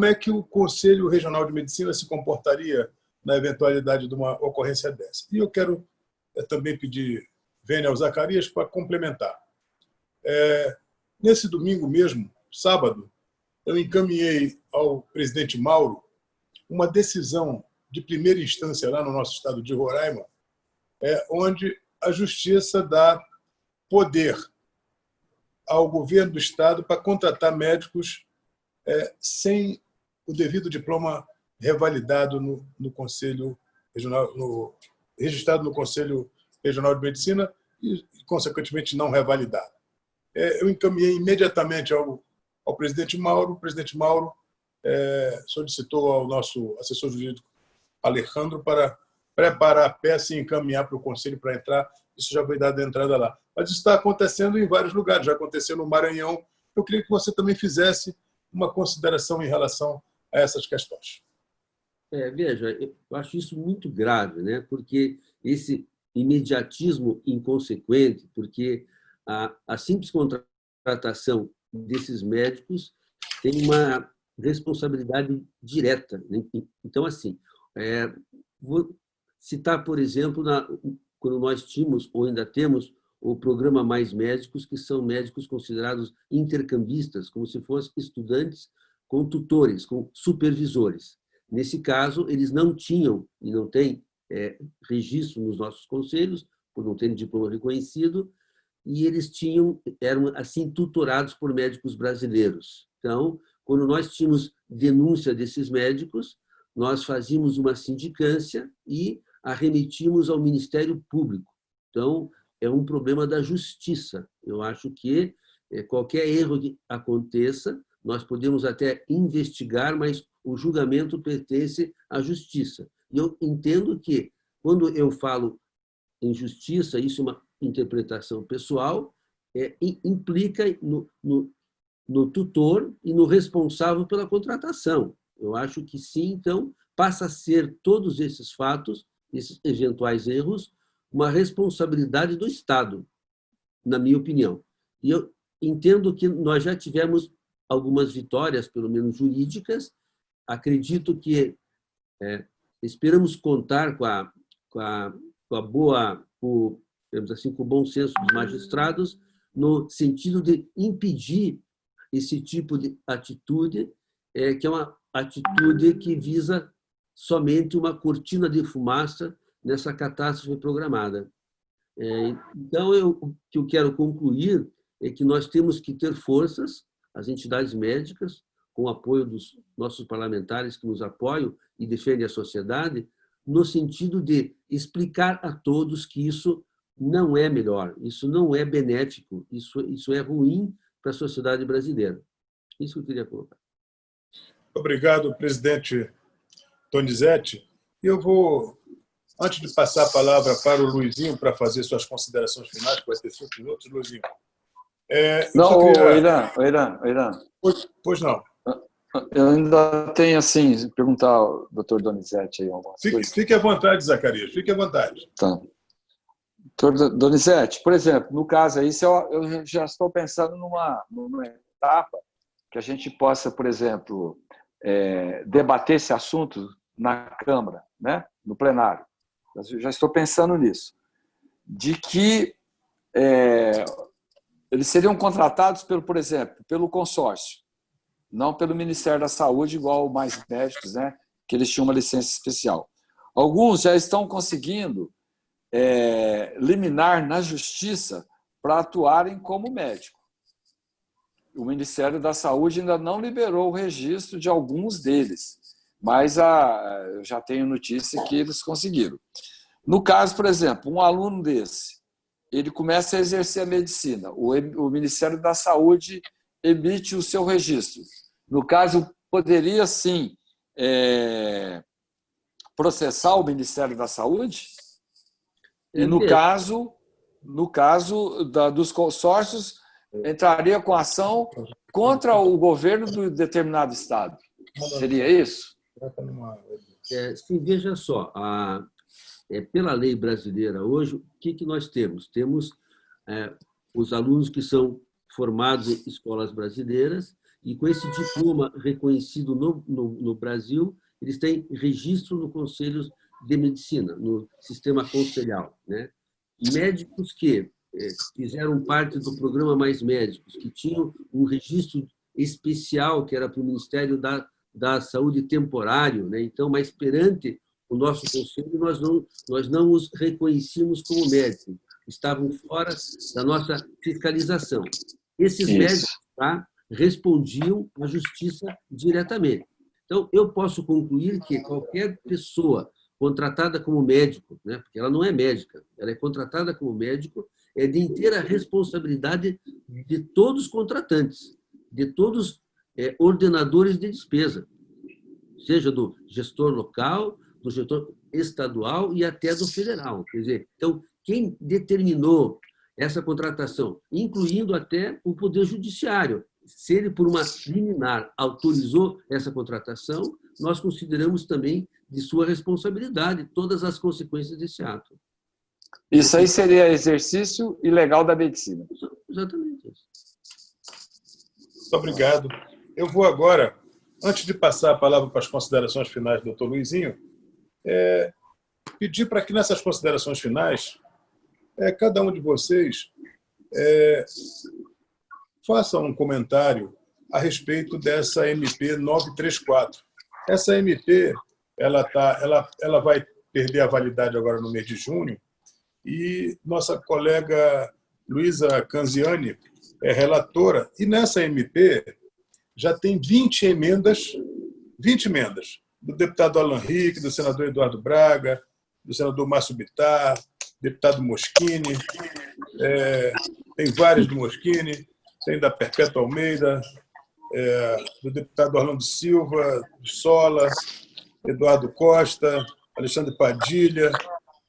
é que o Conselho Regional de Medicina se comportaria na eventualidade de uma ocorrência dessa? E eu quero também pedir vênia ao Zacarias para complementar. Nesse domingo mesmo, sábado, eu encaminhei ao presidente Mauro uma decisão de primeira instância lá no nosso estado de Roraima, onde a Justiça dá poder ao governo do estado para contratar médicos sem o devido diploma revalidado no Conselho Regional, registrado no Conselho Regional de Medicina e, consequentemente, não revalidado. Eu encaminhei imediatamente ao presidente Mauro. O presidente Mauro solicitou ao nosso assessor jurídico Alejandro para preparar a peça e encaminhar para o Conselho para entrar. Isso já foi dado a entrada lá. Mas isso está acontecendo em vários lugares. Já aconteceu no Maranhão. Eu queria que você também fizesse uma consideração em relação a essas questões. Veja, eu acho isso muito grave, né? Porque esse imediatismo inconsequente, porque a simples contratação desses médicos tem responsabilidade direta. Então, assim, vou citar, por exemplo, quando nós tínhamos, ou ainda temos, o programa Mais Médicos, que são médicos considerados intercambistas, como se fossem estudantes com tutores, com supervisores. Nesse caso, eles não tinham e não têm registro nos nossos conselhos, por não terem diploma reconhecido, e eles eram assim tutorados por médicos brasileiros. Então, quando nós tínhamos denúncia desses médicos, nós fazíamos uma sindicância e a remitimos ao Ministério Público. Então, é um problema da justiça. Eu acho que qualquer erro que aconteça, nós podemos até investigar, mas o julgamento pertence à justiça. E eu entendo que, quando eu falo em justiça, isso é uma interpretação pessoal, implica no tutor e no responsável pela contratação. Eu acho que sim, então, passa a ser todos esses fatos, esses eventuais erros, uma responsabilidade do Estado, na minha opinião. E eu entendo que nós já tivemos algumas vitórias, pelo menos jurídicas. Acredito que esperamos contar com a boa, digamos assim, com o bom senso dos magistrados, no sentido de impedir esse tipo de atitude, que é uma atitude que visa somente uma cortina de fumaça nessa catástrofe programada. Então, o que eu quero concluir é que nós temos que ter forças, as entidades médicas, com o apoio dos nossos parlamentares que nos apoiam e defendem a sociedade, no sentido de explicar a todos que isso não é melhor, isso não é benéfico, isso é ruim para a sociedade brasileira. Isso que eu queria colocar. Obrigado, presidente Donizete. Eu vou, antes de passar a palavra para o Luizinho para fazer suas considerações finais, que vai ter 5 minutos, Luizinho. Não, Irã. Pois não. Eu ainda tenho, assim, perguntar ao doutor Donizete aí algumas coisas. Fique à vontade, Zacarias, fique à vontade. Tá. Doutor Donizete, por exemplo, no caso aí, eu já estou pensando numa etapa que a gente possa, por exemplo, debater esse assunto na Câmara, né? No plenário. Eu já estou pensando nisso. De que eles seriam contratados, por exemplo, pelo consórcio, não pelo Ministério da Saúde, igual Mais Médicos, né? Que eles tinham uma licença especial. Alguns já estão conseguindo liminar na Justiça para atuarem como médico. O Ministério da Saúde ainda não liberou o registro de alguns deles, mas eu já tenho notícia que eles conseguiram. No caso, por exemplo, um aluno desse, ele começa a exercer a medicina, o Ministério da Saúde emite o seu registro. No caso, poderia, sim, processar o Ministério da Saúde? E, no caso dos consórcios, entraria com ação contra o governo de determinado estado. Seria isso? Sim, veja só. Pela lei brasileira hoje, o que nós temos? Temos os alunos que são formados em escolas brasileiras e, com esse diploma reconhecido no Brasil, eles têm registro no Conselho de Medicina, no sistema conselhal, né? Médicos que fizeram parte do programa Mais Médicos, que tinham um registro especial, que era para o Ministério da Saúde temporário, né? Então, mas perante o nosso conselho, nós não os reconhecíamos como médicos, estavam fora da nossa fiscalização. Esses médicos respondiam à justiça diretamente. Então, eu posso concluir que qualquer pessoa contratada como médico, né, porque ela não é médica, ela é contratada como médico, é de inteira responsabilidade de todos os contratantes, de todos os ordenadores de despesa, seja do gestor local, do gestor estadual e até do federal. Quer dizer, então, quem determinou essa contratação, incluindo até o Poder Judiciário, se ele, por uma liminar, autorizou essa contratação, nós consideramos também de sua responsabilidade todas as consequências desse ato. Isso aí seria exercício ilegal da medicina. Exatamente isso. Muito obrigado. Eu vou agora antes de passar a palavra para as considerações finais do doutor Luizinho, pedir para que nessas considerações finais, cada um de vocês faça um comentário a respeito dessa MP 934. Essa MP ela vai perder a validade agora no mês de junho, e nossa colega Luísa Canziani é relatora, e nessa MP já tem 20 emendas do deputado Alan Rick, do senador Eduardo Braga, do senador Márcio Bittar, deputado Moschini, tem várias do Moschini, tem da Perpétua Almeida, do deputado Orlando Silva, do Sola, Eduardo Costa, Alexandre Padilha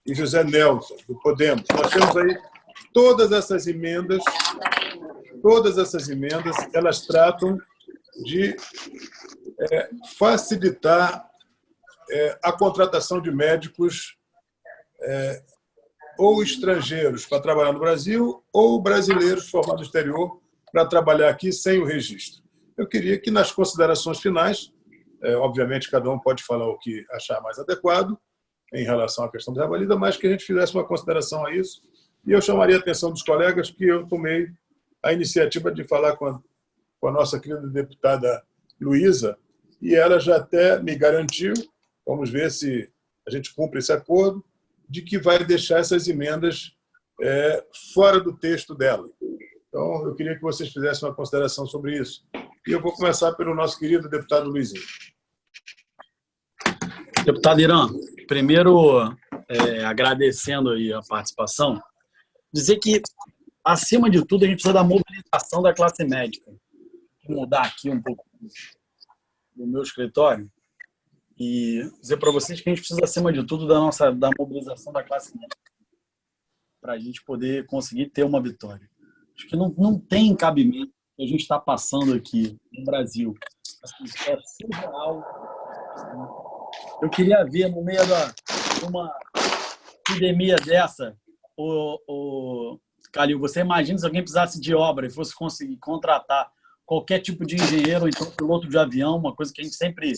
e José Nelson, do Podemos. Nós temos aí todas essas emendas, elas tratam de facilitar a contratação de médicos ou estrangeiros para trabalhar no Brasil ou brasileiros formados no exterior para trabalhar aqui sem o registro. Eu queria que, nas considerações finais, obviamente cada um pode falar o que achar mais adequado em relação à questão da revalida, mas que a gente fizesse uma consideração a isso. E eu chamaria a atenção dos colegas que eu tomei a iniciativa de falar com a nossa querida deputada Luísa, e ela já até me garantiu, vamos ver se a gente cumpre esse acordo, de que vai deixar essas emendas fora do texto dela. Então, eu queria que vocês fizessem uma consideração sobre isso. E eu vou começar pelo nosso querido deputado Luizinho. Deputado Irã, primeiro, agradecendo aí a participação, dizer que, acima de tudo, a gente precisa da mobilização da classe médica. Vou mudar aqui um pouco do meu escritório e dizer para vocês que a gente precisa, acima de tudo, da mobilização da classe médica para a gente poder conseguir ter uma vitória. Acho que não tem cabimento que a gente está passando aqui no Brasil. Assim, é surreal. Eu queria ver, no meio de uma epidemia dessa, Calil, você imagina se alguém precisasse de obra e fosse conseguir contratar qualquer tipo de engenheiro ou então piloto de avião, uma coisa que a gente sempre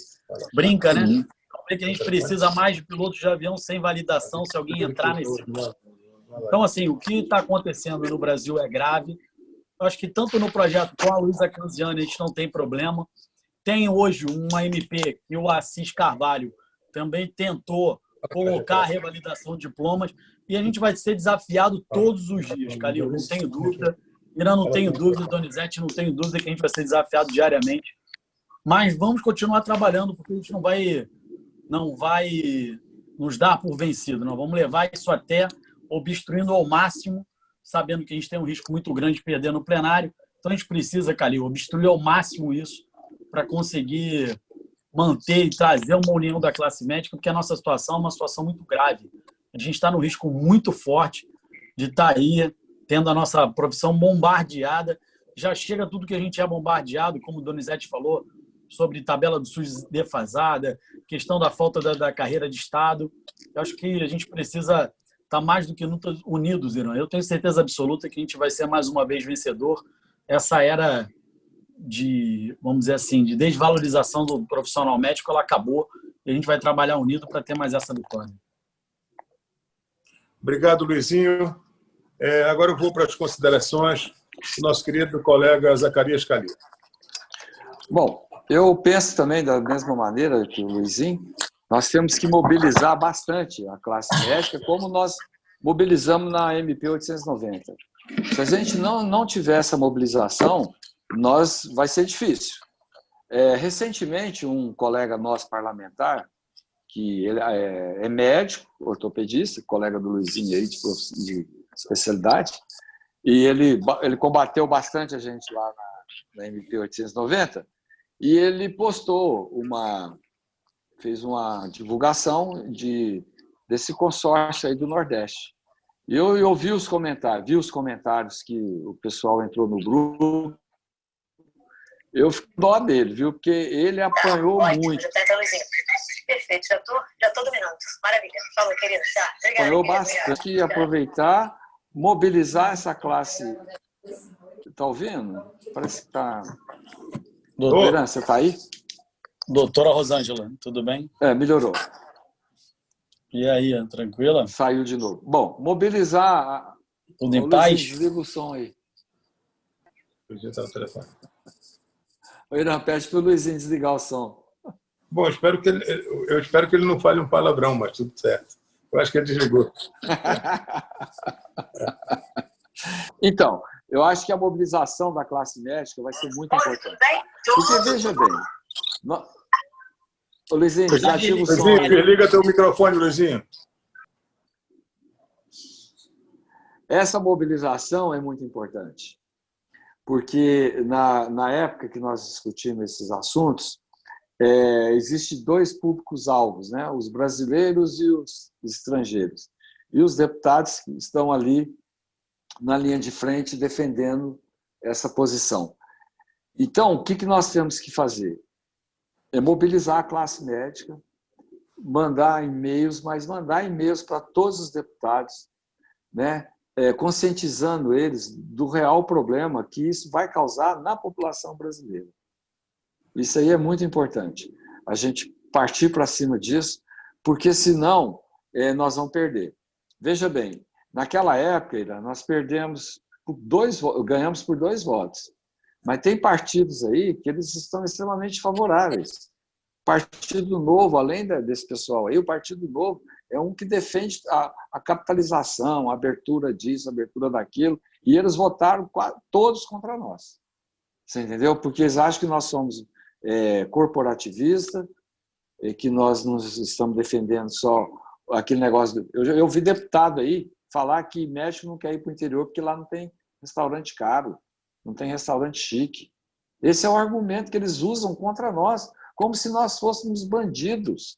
brinca, né? Que a gente precisa mais de pilotos de avião sem validação se alguém entrar nesse... Então, assim, o que está acontecendo no Brasil é grave. Eu acho que tanto no projeto com a Luísa Canziani a gente não tem problema. Tem hoje uma MP que o Assis Carvalho também tentou colocar a revalidação de diplomas, e a gente vai ser desafiado todos os dias, Calil, não tenho dúvida. Irã, não tenho dúvida, Donizete, não tenho dúvida que a gente vai ser desafiado diariamente. Mas vamos continuar trabalhando, porque a gente não vai nos dar por vencido. Nós vamos levar isso até obstruindo ao máximo, sabendo que a gente tem um risco muito grande de perder no plenário. Então a gente precisa, Calil, obstruir ao máximo isso para conseguir manter e trazer uma união da classe médica, porque a nossa situação é uma situação muito grave. A gente está no risco muito forte de estar aí tendo a nossa profissão bombardeada. Já chega tudo que a gente é bombardeado, como o Donizete falou, sobre tabela do SUS defasada, questão da falta da carreira de Estado. Eu acho que a gente precisa estar mais do que nunca unidos, Irã. Eu tenho certeza absoluta que a gente vai ser mais uma vez vencedor. Essa era de, vamos dizer assim, de desvalorização do profissional médico, ela acabou, e a gente vai trabalhar unido para ter mais essa vitória. Obrigado, Luizinho. Agora eu vou para as considerações do nosso querido colega Zacarias Calil. Bom, eu penso também da mesma maneira que o Luizinho, nós temos que mobilizar bastante a classe médica, como nós mobilizamos na MP 890. Se a gente não tiver essa mobilização, vai ser difícil. Recentemente, um colega nosso parlamentar, que ele é médico, ortopedista, colega do Luizinho aí de especialidade, e ele combateu bastante a gente lá na MP 890, e ele fez uma divulgação desse consórcio aí do Nordeste. E eu vi os comentários que o pessoal entrou no grupo. Eu fico com dó dele, viu? Porque ele apanhou muito. Perfeito, já tô dominando. Maravilha. Falou, querido. Tá. Obrigada, apanhou bastante. E aproveitar, mobilizar essa classe. Está ouvindo? Parece que está... Doutora, você está aí? Doutora Rosângela, tudo bem? Melhorou. E aí, tranquila? Saiu de novo. Bom, mobilizar... Tudo em paz? Desliga o som aí. Podia estar no telefone. Não, pede para o Luizinho desligar o som. Bom, eu espero que ele não fale um palavrão, mas tudo certo. Eu acho que ele desligou. Então, eu acho que a mobilização da classe médica vai ser muito importante. Porque, veja bem... Ô, Luizinho, desativa o som. Luizinho, liga teu microfone, Luizinho. Essa mobilização é muito importante, porque na época que nós discutimos esses assuntos, existem dois públicos-alvos, né? Os brasileiros e os estrangeiros. E os deputados estão ali na linha de frente defendendo essa posição. Então, o que nós temos que fazer? É mobilizar a classe médica, mandar e-mails, mas mandar e-mails para todos os deputados, né? Conscientizando eles do real problema que isso vai causar na população brasileira. Isso aí é muito importante, a gente partir para cima disso, porque senão nós vamos perder. Veja bem, naquela época nós ganhamos por 2 votos, mas tem partidos aí que eles estão extremamente favoráveis. Partido Novo, além desse pessoal aí, o Partido Novo é um que defende a capitalização, a abertura disso, a abertura daquilo, e eles votaram todos contra nós. Você entendeu? Porque eles acham que nós somos corporativistas, que nós não estamos defendendo só aquele negócio... Eu vi deputado aí falar que médico não quer ir para o interior porque lá não tem restaurante caro, não tem restaurante chique. Esse é o argumento que eles usam contra nós, como se nós fôssemos bandidos.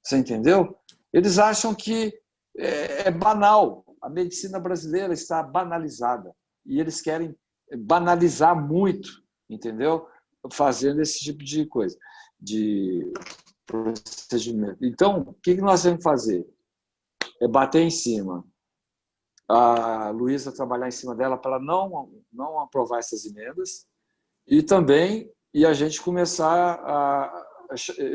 Você entendeu? Eles acham que é banal. A medicina brasileira está banalizada. E eles querem banalizar muito, entendeu? Fazendo esse tipo de coisa, de procedimento. Então, o que nós temos que fazer? É bater em cima. A Luísa trabalhar em cima dela para não aprovar essas emendas e também a gente começar a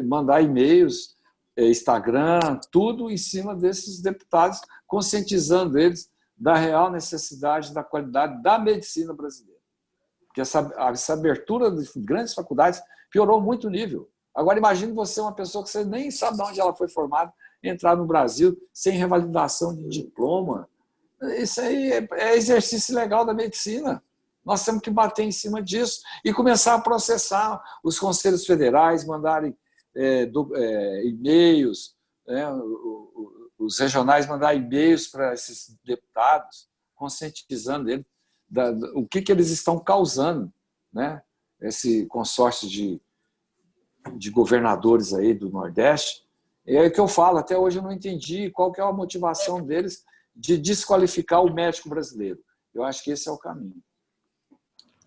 mandar e-mails, Instagram, tudo em cima desses deputados, conscientizando eles da real necessidade, da qualidade da medicina brasileira. Porque essa abertura de grandes faculdades piorou muito o nível. Agora, imagine você, uma pessoa que você nem sabe de onde ela foi formada, entrar no Brasil sem revalidação de diploma. Isso aí é exercício legal da medicina. Nós temos que bater em cima disso e começar a processar os conselhos federais, mandarem e-mails, né, os regionais mandar e-mails para esses deputados, conscientizando eles o que eles estão causando, né? Esse consórcio de governadores aí do Nordeste. É o que eu falo, até hoje eu não entendi qual que é a motivação deles de desqualificar o médico brasileiro. Eu acho que esse é o caminho.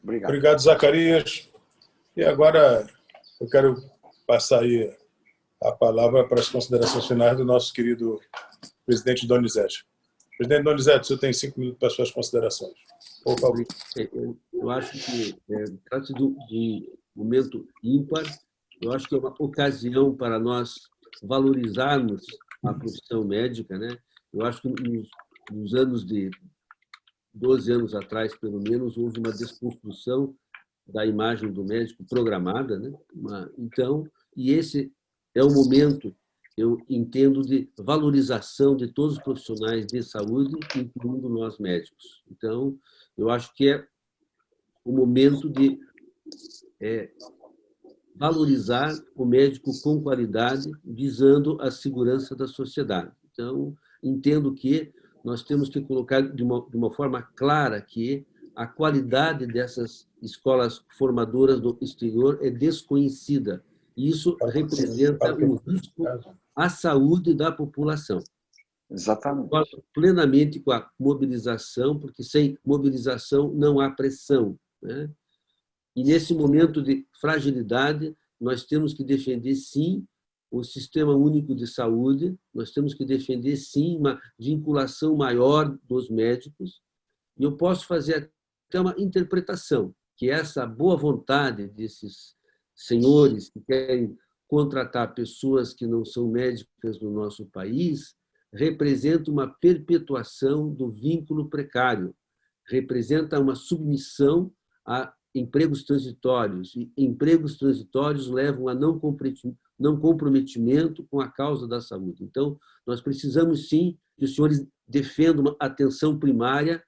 Obrigado. Obrigado, Zacarias. E agora eu quero passar aí a palavra para as considerações finais do nosso querido presidente Donizete. Presidente Donizete, o senhor tem 5 minutos para as suas considerações. Por favor. Eu acho que, trata-se de momento ímpar, eu acho que é uma ocasião para nós valorizarmos a profissão médica, né? Eu acho que nos anos de 12 anos atrás, pelo menos, houve uma desconstrução da imagem do médico programada, né? Então, e esse é o momento, eu entendo, de valorização de todos os profissionais de saúde, incluindo nós médicos. Então, eu acho que é o momento de valorizar o médico com qualidade, visando a segurança da sociedade. Então, entendo que nós temos que colocar de uma forma clara que a qualidade dessas escolas formadoras do exterior é desconhecida. E isso representa um risco à saúde da população. Exatamente. Concordo plenamente com a mobilização, porque sem mobilização não há pressão, né? E nesse momento de fragilidade, nós temos que defender, sim, o Sistema Único de Saúde, nós temos que defender, sim, uma vinculação maior dos médicos. E eu posso fazer até uma interpretação, que essa boa vontade desses senhores que querem contratar pessoas que não são médicas no nosso país representa uma perpetuação do vínculo precário, representa uma submissão a empregos transitórios, e empregos transitórios levam a não comprometimento com a causa da saúde. Então, nós precisamos, sim, que os senhores defendam uma atenção primária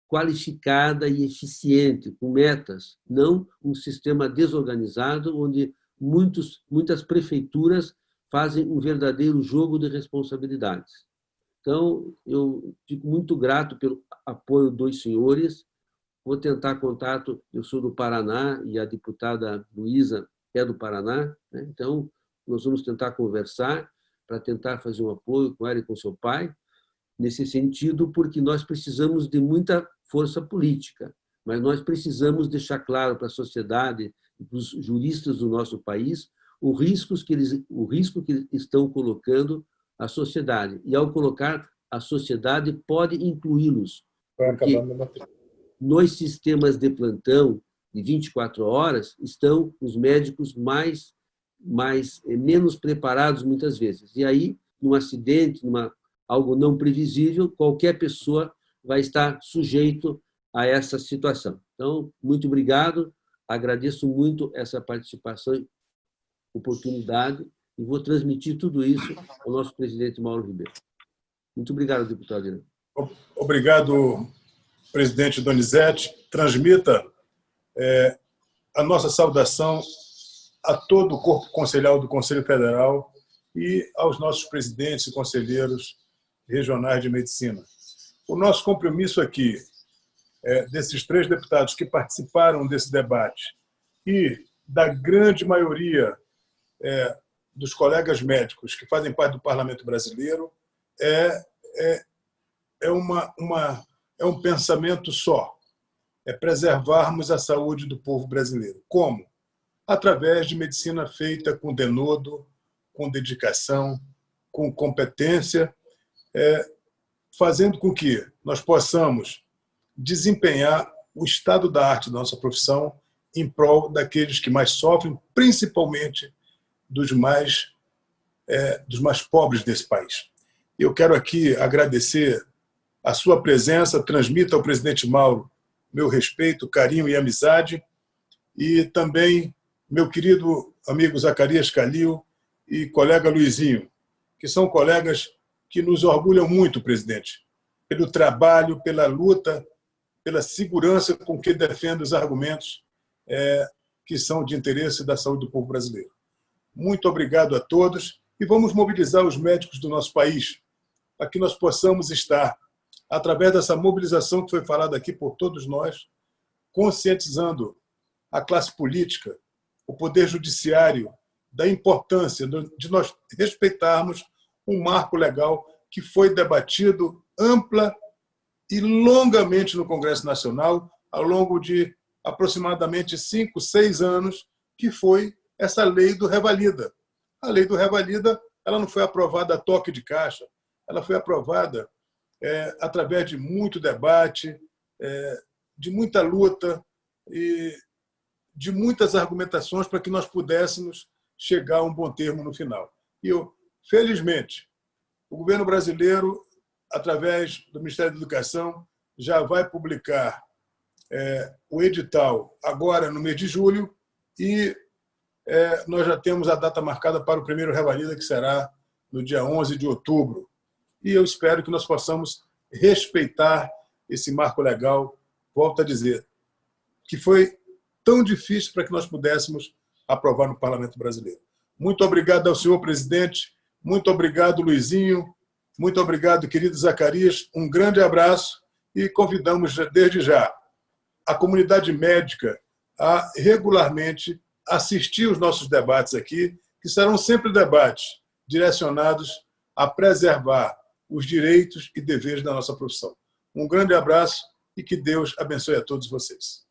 qualificada e eficiente, com metas, não um sistema desorganizado, onde muitas prefeituras fazem um verdadeiro jogo de responsabilidades. Então, eu fico muito grato pelo apoio dos senhores. Vou tentar contato, eu sou do Paraná e a deputada Luísa é do Paraná, né? Então, nós vamos tentar conversar para tentar fazer um apoio com ela e com seu pai, nesse sentido, porque nós precisamos de muita força política, mas nós precisamos deixar claro para a sociedade e para os juristas do nosso país o risco que eles estão colocando à sociedade. E, ao colocar a sociedade, pode incluí-los. Porque nos sistemas de plantão de 24 horas estão os médicos menos preparados, muitas vezes. E aí, num acidente, algo não previsível, qualquer pessoa vai estar sujeito a essa situação. Então, muito obrigado, agradeço muito essa participação e oportunidade e vou transmitir tudo isso ao nosso presidente Mauro Ribeiro. Muito obrigado, deputado Irã. Obrigado, presidente Donizete. Transmita a nossa saudação a todo o corpo conselhal do Conselho Federal e aos nossos presidentes e conselheiros regionais de medicina. O nosso compromisso aqui, desses 3 deputados que participaram desse debate e da grande maioria dos colegas médicos que fazem parte do Parlamento brasileiro, é um pensamento só, é preservarmos a saúde do povo brasileiro. Como? Através de medicina feita com denodo, com dedicação, com competência, fazendo com que nós possamos desempenhar o estado da arte da nossa profissão em prol daqueles que mais sofrem, principalmente dos mais pobres desse país. Eu quero aqui agradecer a sua presença, transmita ao presidente Mauro meu respeito, carinho e amizade, e também meu querido amigo Zacarias Calil e colega Luizinho, que são colegas que nos orgulham muito, presidente, pelo trabalho, pela luta, pela segurança com que defende os argumentos que são de interesse da saúde do povo brasileiro. Muito obrigado a todos e vamos mobilizar os médicos do nosso país para que nós possamos estar, através dessa mobilização que foi falada aqui por todos nós, conscientizando a classe política, o poder judiciário, da importância de nós respeitarmos um marco legal que foi debatido ampla e longamente no Congresso Nacional, ao longo de aproximadamente 5, 6 anos, que foi essa lei do Revalida. A lei do Revalida, ela não foi aprovada a toque de caixa, ela foi aprovada através de muito debate, de muita luta e de muitas argumentações para que nós pudéssemos chegar a um bom termo no final. E, felizmente, o governo brasileiro, através do Ministério da Educação, já vai publicar o edital agora no mês de julho e nós já temos a data marcada para o primeiro Revalida, que será no dia 11 de outubro. E eu espero que nós possamos respeitar esse marco legal, volto a dizer, que foi tão difícil para que nós pudéssemos aprovar no Parlamento brasileiro. Muito obrigado ao senhor presidente, muito obrigado, Luizinho, muito obrigado, querido Zacarias, um grande abraço e convidamos desde já a comunidade médica a regularmente assistir os nossos debates aqui, que serão sempre debates direcionados a preservar os direitos e deveres da nossa profissão. Um grande abraço e que Deus abençoe a todos vocês.